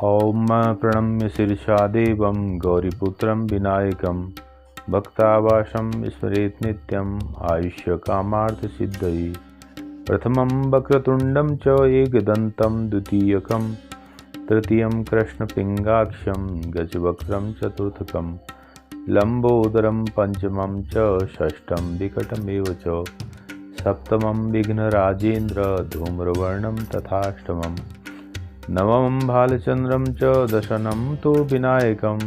ॐ प्रणम्य शिरसा देवं गौरीपुत्रं विनायकं भक्तावासं स्मरेत् नित्यम् आयुष्यकामार्थसिद्धये। प्रथमं वक्रतुण्डं च एकदन्तं द्वितीयकं तृतीयं कृष्णपिङ्गाक्षं गजवक्त्रं चतुर्थकं लम्बोदरं पंचमं च षष्ठं विकटमेव च सप्तमं विघ्नराजेन्द्र धूम्रवर्णं तथाष्टमं नवमं भालचन्द्रं च दशमं तु विनायकम्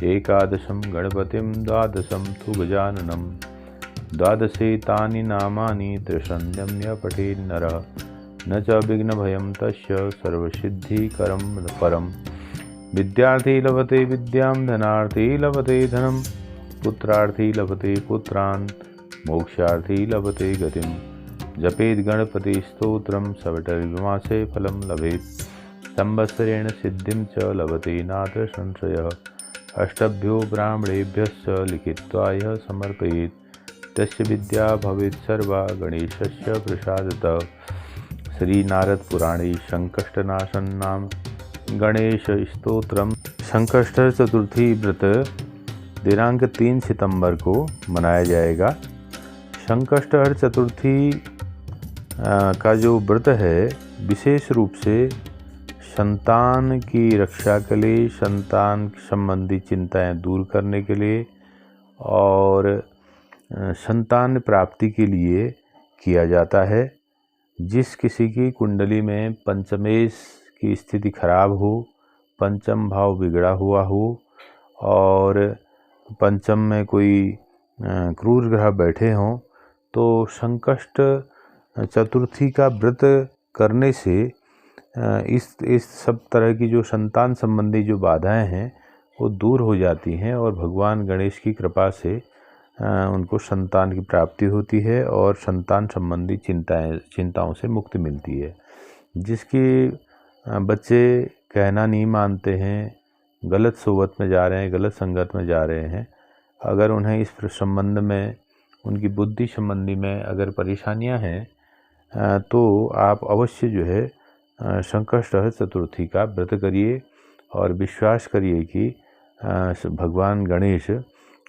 एकादशं गणपतिं द्वादशं तु गजाननं द्वादशे तानि नामानि त्रिसन्ध्यम्य पठेन्नरः न च विघ्नभयं तस्य सर्वसिद्धिकरं परम्। विद्यार्थी लभते विद्यां धनार्थी लभते धनं पुत्रार्थी लभते पुत्रान् मोक्षार्थी लभते गतिं जपेत् गणपति स्तोत्रं सवटर्मासे फलं लभेत् संवत्सरेण सिद्धिं च लभते नात्र संशयः। अष्टभ्यो ब्राह्मणेभ्यश्च लिखित्वा यः समर्पयेत् तस्य विद्या भवेत् सर्वा गणेशस्य प्रसादतः। श्रीनारदपुराणे संकष्टनाशनं गणेश स्तोत्रम। संकष्ट चतुर्थी व्रत दिनांक 3 सितंबर को मनाया जाएगा। संकष्टहर चतुर्थी का जो व्रत है विशेष रूप से संतान की रक्षा के लिए, संतान संबंधी चिंताएं दूर करने के लिए और संतान प्राप्ति के लिए किया जाता है। जिस किसी की कुंडली में पंचमेश की स्थिति खराब हो, पंचम भाव बिगड़ा हुआ हो और पंचम में कोई क्रूर ग्रह बैठे हों, तो संकष्ट चतुर्थी का व्रत करने से इस सब तरह की जो संतान संबंधी जो बाधाएं हैं वो दूर हो जाती हैं और भगवान गणेश की कृपा से उनको संतान की प्राप्ति होती है और संतान संबंधी चिंताओं से मुक्ति मिलती है। जिसकी बच्चे कहना नहीं मानते हैं, गलत सोबत में जा रहे हैं, गलत संगत में जा रहे हैं, अगर उन्हें इस संबंध में, उनकी बुद्धि संबंधी में अगर परेशानियां हैं तो आप अवश्य जो है संकष्टहर चतुर्थी का व्रत करिए और विश्वास करिए कि भगवान गणेश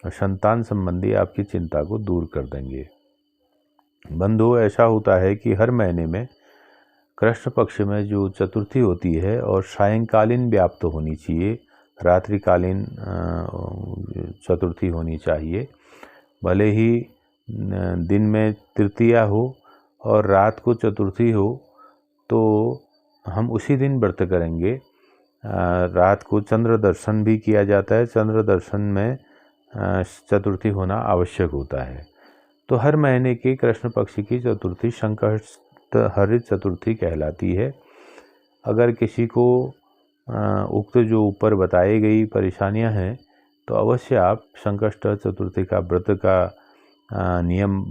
संतान संबंधी आपकी चिंता को दूर कर देंगे। बंधु, ऐसा होता है कि हर महीने में कृष्ण पक्ष में जो चतुर्थी होती है और सायंकालीन व्याप्त होनी चाहिए, रात्रिकालीन चतुर्थी होनी चाहिए। भले ही दिन में तृतीया हो और रात को चतुर्थी हो तो हम उसी दिन व्रत करेंगे। रात को चंद्र दर्शन भी किया जाता है, चंद्र दर्शन में चतुर्थी होना आवश्यक होता है। तो हर महीने की कृष्ण पक्ष की चतुर्थी संकष्टहर चतुर्थी कहलाती है। अगर किसी को उक्त जो ऊपर बताई गई परेशानियां हैं तो अवश्य आप संकष्टहर चतुर्थी का व्रत का नियम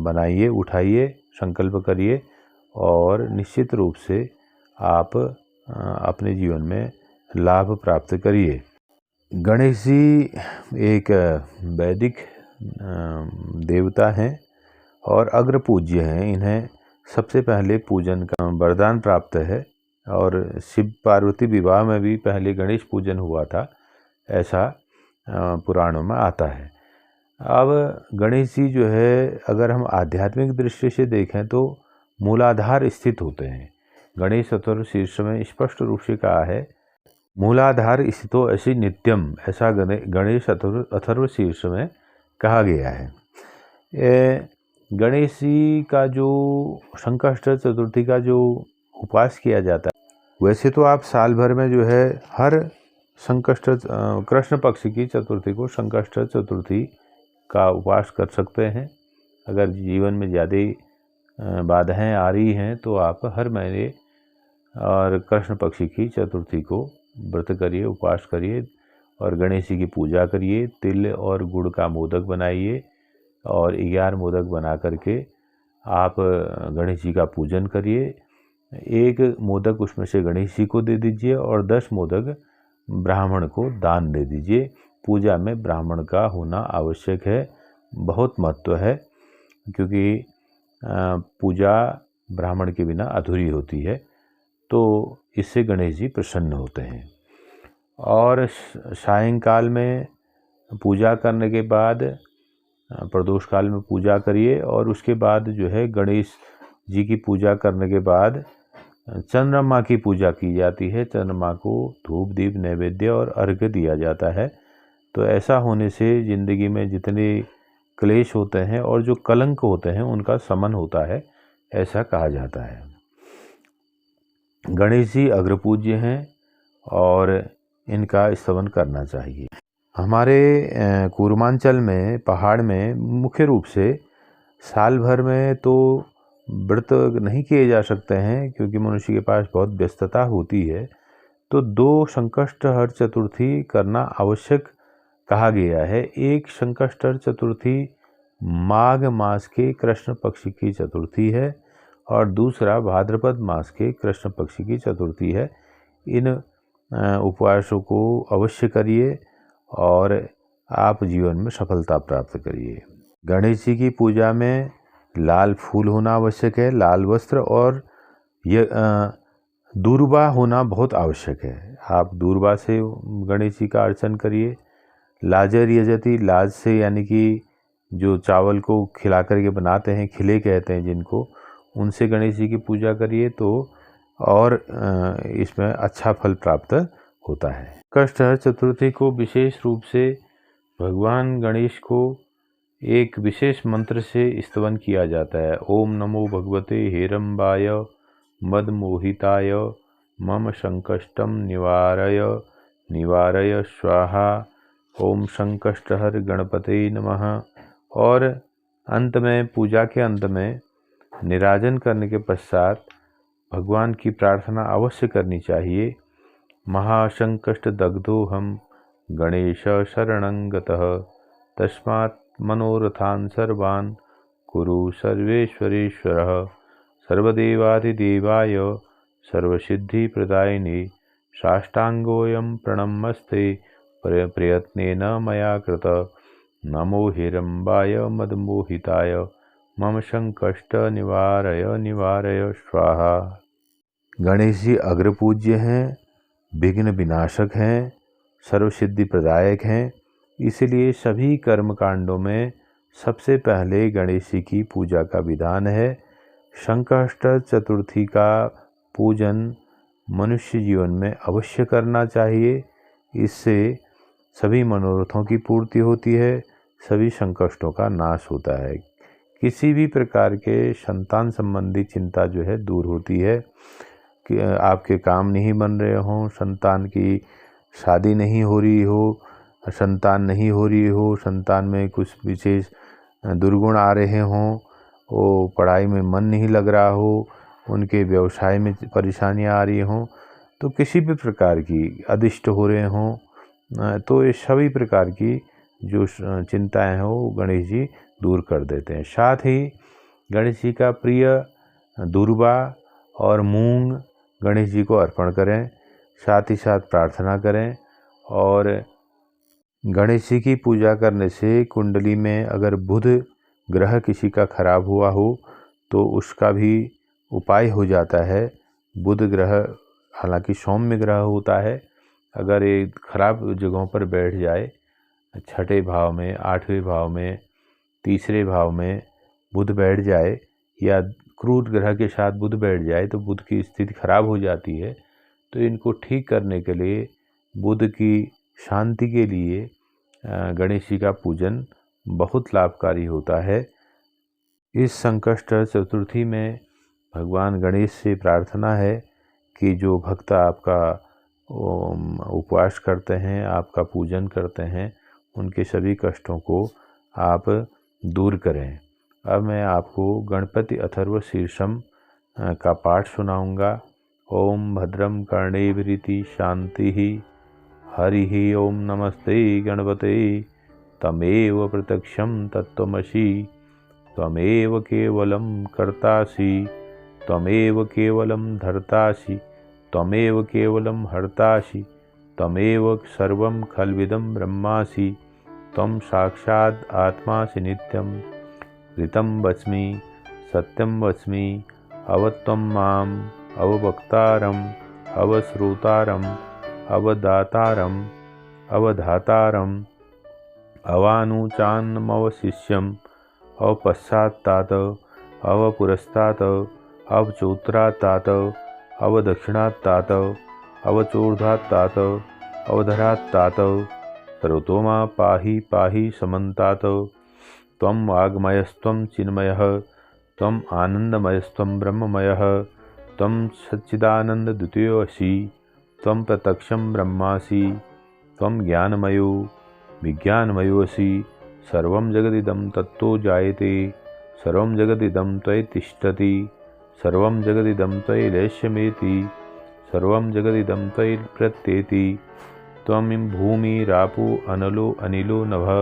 बनाइए, उठाइए, संकल्प करिए और निश्चित रूप से आप अपने जीवन में लाभ प्राप्त करिए। गणेश जी एक वैदिक देवता हैं और अग्र पूज्य हैं। इन्हें सबसे पहले पूजन का वरदान प्राप्त है और शिव पार्वती विवाह में भी पहले गणेश पूजन हुआ था, ऐसा पुराणों में आता है। अब गणेश जी जो है, अगर हम आध्यात्मिक दृष्टि से देखें तो मूलाधार स्थित होते हैं। गणेश अथर्व शीर्ष में स्पष्ट रूप से कहा है, मूलाधार स्थितो ऐसी नित्यम, ऐसा गणेश अथर्व शीर्ष में कहा गया है। गणेश जी का जो संकष्ट चतुर्थी का जो उपवास किया जाता है, वैसे तो आप साल भर में जो है हर संकष्ट कृष्ण पक्ष की चतुर्थी को संकष्ट चतुर्थी का उपवास कर सकते हैं। अगर जीवन में ज़्यादा बाधाएं आ रही हैं तो आप हर महीने और कृष्ण पक्षी की चतुर्थी को व्रत करिए, उपवास करिए और गणेश जी की पूजा करिए। तिल और गुड़ का मोदक बनाइए और 11 मोदक बना करके आप गणेश जी का पूजन करिए। एक मोदक उसमें से गणेश जी को दे दीजिए और 10 मोदक ब्राह्मण को दान दे दीजिए। पूजा में ब्राह्मण का होना आवश्यक है, बहुत महत्व है, क्योंकि पूजा ब्राह्मण के बिना अधूरी होती है। तो इससे गणेश जी प्रसन्न होते हैं। और सायंकाल में पूजा करने के बाद प्रदोष काल में पूजा करिए और उसके बाद जो है गणेश जी की पूजा करने के बाद चंद्रमा की पूजा की जाती है। चंद्रमा को धूप दीप नैवेद्य और अर्घ्य दिया जाता है। तो ऐसा होने से ज़िंदगी में जितने क्लेश होते हैं और जो कलंक होते हैं उनका शमन होता है, ऐसा कहा जाता है। गणेश जी अग्रपूज्य हैं और इनका स्तवन करना चाहिए। हमारे कूर्मांचल में पहाड़ में मुख्य रूप से साल भर में तो व्रत नहीं किए जा सकते हैं क्योंकि मनुष्य के पास बहुत व्यस्तता होती है। तो 2 संकष्टहर चतुर्थी करना आवश्यक कहा गया है। एक संकष्टहर चतुर्थी माघ मास के कृष्ण पक्ष की चतुर्थी है और दूसरा भाद्रपद मास के कृष्ण पक्ष की चतुर्थी है। इन उपवासों को अवश्य करिए और आप जीवन में सफलता प्राप्त करिए। गणेश जी की पूजा में लाल फूल होना आवश्यक है, लाल वस्त्र और दूर्वा होना बहुत आवश्यक है। आप दूर्वा से गणेश जी का अर्चन करिए। लाजर यजति, लाज से यानी कि जो चावल को खिला करके बनाते हैं, खिले कहते हैं जिनको, उनसे गणेश जी की पूजा करिए तो और इसमें अच्छा फल प्राप्त होता है। कष्टहर चतुर्थी को विशेष रूप से भगवान गणेश को एक विशेष मंत्र से स्तवन किया जाता है। ओम नमो भगवते हेरम्बाय मदमोहिताय मम संकष्टम निवारय निवारय स्वाहा। ओम संकष्टहर गणपते नमः। और अंत में, पूजा के अंत में निराजन करने के पश्चात भगवान की प्रार्थना अवश्य करनी चाहिए। महासंकष्ट दग्धो हम गणेश शरणं गतः तस्मात् मनोरथान् सर्वान् कुरु सर्वेश्वरेश्वरः। सर्वदेवाधिदेवाय सर्वसिद्धिप्रदायिने साष्टांगोऽयं प्रणमस्ते प्रयत्नेन मया कृत। नमो हिरम्बाय मदमोहिताय मम संकष्ट निवारय निवारय स्वाहा। गणेश जी अग्रपूज्य हैं, विघ्न विनाशक हैं, सर्वसिद्धि प्रदायक हैं। इसलिए सभी कर्मकांडों में सबसे पहले गणेश जी की पूजा का विधान है। संकष्ट चतुर्थी का पूजन मनुष्य जीवन में अवश्य करना चाहिए। इससे सभी मनोरथों की पूर्ति होती है, सभी संकष्टों का नाश होता है। किसी भी प्रकार के संतान संबंधी चिंता जो है दूर होती है कि आपके काम नहीं बन रहे हों, संतान की शादी नहीं हो रही हो, संतान नहीं हो रही हो, संतान में कुछ विशेष दुर्गुण आ रहे हों, वो पढ़ाई में मन नहीं लग रहा हो, उनके व्यवसाय में परेशानियां आ रही हों, तो किसी भी प्रकार की अदिष्ट हो रहे हों, तो ये सभी प्रकार की जो चिंताएं हैं वो गणेश जी दूर कर देते हैं। साथ ही गणेश जी का प्रिय दूर्वा और मूंग गणेश जी को अर्पण करें। साथ ही साथ प्रार्थना करें। और गणेश जी की पूजा करने से कुंडली में अगर बुध ग्रह किसी का खराब हुआ हो तो उसका भी उपाय हो जाता है। बुध ग्रह हालांकि सौम्य ग्रह होता है, अगर ये खराब जगहों पर बैठ जाए, छठे भाव में, आठवें भाव में, तीसरे भाव में बुध बैठ जाए या क्रूर ग्रह के साथ बुध बैठ जाए तो बुध की स्थिति खराब हो जाती है। तो इनको ठीक करने के लिए, बुध की शांति के लिए गणेश जी का पूजन बहुत लाभकारी होता है। इस संकष्ट चतुर्थी में भगवान गणेश से प्रार्थना है कि जो भक्त आपका उपवास करते हैं, आपका पूजन करते हैं, उनके सभी कष्टों को आप दूर करें। अब मैं आपको गणपति अथर्व शीर्षम का पाठ सुनाऊंगा। ओम भद्रम कर्णेभिरिति शांति हरि ओम नमस्ते गणपते तमेव प्रत्यक्षं तत्त्वमसि त्वमेव केवलं कर्तासि त्वमेव केवलं धर्तासि त्वमेव केवलं हर्तासि त्वमेव सर्वं खल्विदं ब्रह्मासि त्वं साक्षात् आत्मासि नित्यं ऋतं वच्मि सत्यं वच्मि अवत्वं माम् अववक्तारम् अवश्रोतारम् अवधातारम् अवानुचानमवशिष्यम् अवपश्चात्तात् अवपुरस्तात् अवचोत्तरात्तात् अवदक्षिणात्तात् अवचोर्ध्वात्तात् अवधरात्तात् सर्वतोमा पाहि पाहि समन्तात् त्वं वाग्मयस्त्वं चिन्मयः त्वम् आनन्दमयस्त्वं ब्रह्ममयः त्वं सच्चिदानन्दद्वितीयोऽसि त्वं प्रत्यक्षं ब्रह्मासि त्वं ज्ञानमयो विज्ञानमयोऽसि सर्वं जगदिदं तत्तो जायते सर्वं जगदिदं त्वयि तिष्ठति सर्वं जगदिदं त्वयि लेश्यमेति सर्वं जगदिदं त्वयि प्रत्येति त्वं भूमिरापो अनलो अनिलो नभः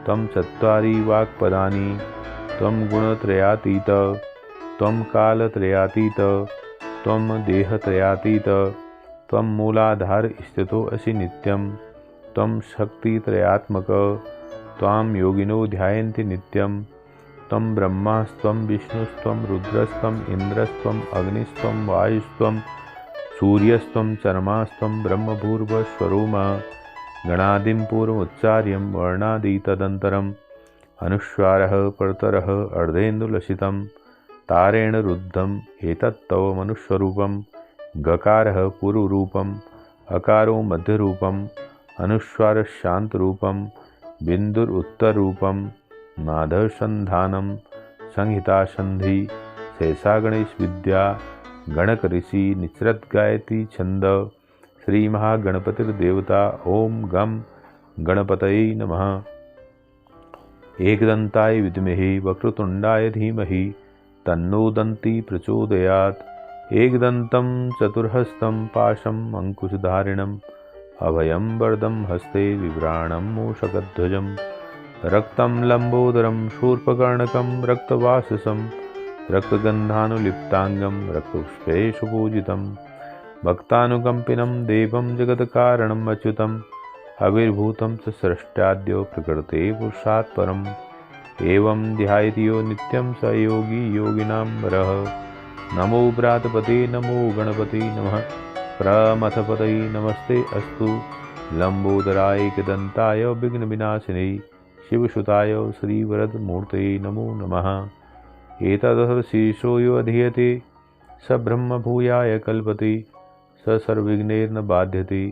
त्वं चत्वारि वाक्पदानि त्वं गुणत्रयातीत त्वं कालत्रयातीत त्वं देहत्रयातीत त्वं मूलाधार स्थितो असि नित्यं त्वं शक्तित्रयात्मक त्वां योगिनो ध्यायन्ति नित्यं त्वं ब्रह्मास्त्वं विष्णुस्त्वं रुद्रस्त्वम् इन्द्रस्त्वम् अग्निस्त्वं वायुस्त्वं सूर्यस्त्वं चर्मास्त्वं ब्रह्मभूर्भुवस्वरोम गणादिं पूर्वमुच्चार्यं वर्णादितदन्तरम् अनुस्वारः परतरः अर्धेन्दुलसितं तारेण रुद्धम् एतत्तव मनुष्यरूपं गकारः पूर्वरूपम् अकारो मध्यरूपम् अनुस्वारशान्तरूपं बिन्दुरुत्तररूपं नादसन्धानं संहितासन्धि शेषागणेशविद्या गणकऋषि निसृत गायत्री छंद श्री महागणपतिर्देवता ओम गम गणपतये नमः। एकदंताय विद्महे वक्रतुंडाय धीमहि तन्नो दन्ती प्रचोदयात्। एकदन्तं चतुर्हस्तं पाशम् अंकुशधारिणम् अभयं वरदं हस्ते बिभ्राणं मूषकध्वजं रक्तं लंबोदरं शूर्पकर्णकं रक्तवाससं रक्तगन्धानुलिप्तांगं रक्तपुष्पैः पूजितं भक्तानुकंपिनं देवं जगत्कारणम् अच्युतम् आविर्भूतं च सृष्ट्याद्यो प्रकृते पुरुषात् परम् एवं ध्यायति यो नित्यं स योगी योगिनां वरः। नमो व्रातपते नमो गणपते नमः प्रमथपतये नमस्ते अस्तु लंबोदराय एकदन्ताय विघ्नविनाशिने शिवसुताय श्रीवरदमूर्तये नमो नमः। एतदर्थशीर्षो यो अधीयते स ब्रह्मभूयाय कल्पते स सर्वविघ्नैर्न बाध्यते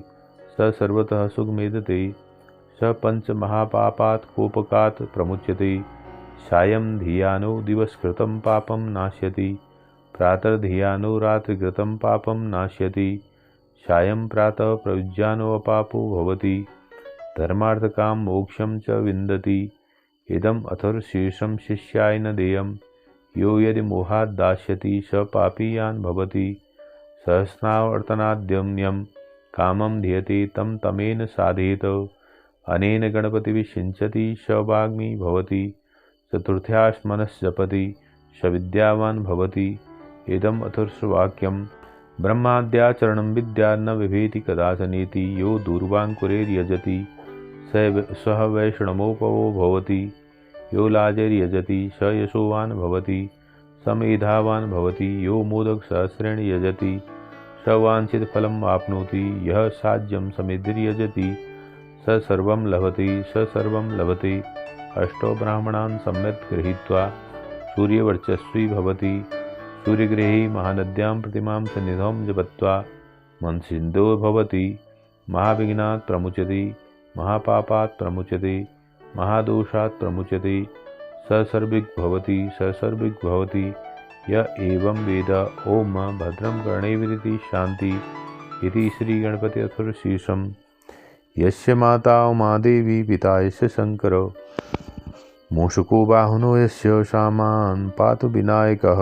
स सर्वतः सुखमेधते स पंचमहापापात् कोपकात् प्रमुच्यते सायं धियानो दिवसकृतं पापं नाश्यति प्रातर्धियानो रात्रिकृतं पापं नाश्यति सायं प्रातः प्रयुज्यानोपापो भवति धर्मार्थकां मोक्षं च विन्दति। इदम् अथर्वशीर्षं शिष्याय न देयं यो यदि मोहात् दास्यति स पापीयान् भवति सहस्रावर्तनाद्यम्यं कामं धियते तं तमेन साधयेत अनेन गणपतिविषिञ्चति स वाग्मी भवति चतुर्थ्यास्मनश्जपति स विद्यावान् भवति। इदम् अथर्ववाक्यं ब्रह्माद्याचरणं विद्या न बिभेति कदाचनेति यो दूर्वाङ्कुरैर्यजति सः वैष्णवोपवो भवति यो लाजैर्यजति स यशोवान् भवति स मेधावान् भवति यो मोदकसहस्रेण यजति स वाञ्छितफलम् आप्नोति यः साज्यं समिधिर्यजति स सर्वं लभते स सर्वं लभते। अष्टौ ब्राह्मणान् सम्यक् गृहीत्वा सूर्यवर्चस्वी भवति सूर्यगृहे महानद्यां प्रतिमां सन्निधौ जपत्वा मनसिद्धो भवति महाविघ्नात् प्रमुच्यते महापापात् प्रमुच्यते महादोषात् प्रमुच्यते स सर्विग् भवति य एवं वेद। ओम भद्रं कर्णेभिरिति शान्ति इति श्रीगणपति अथर्वशीर्षम्। यस्य माता उमादेवी पिता यस्य शङ्करो मूषको बाहुनो यस्य सामान् पातु विनायकः।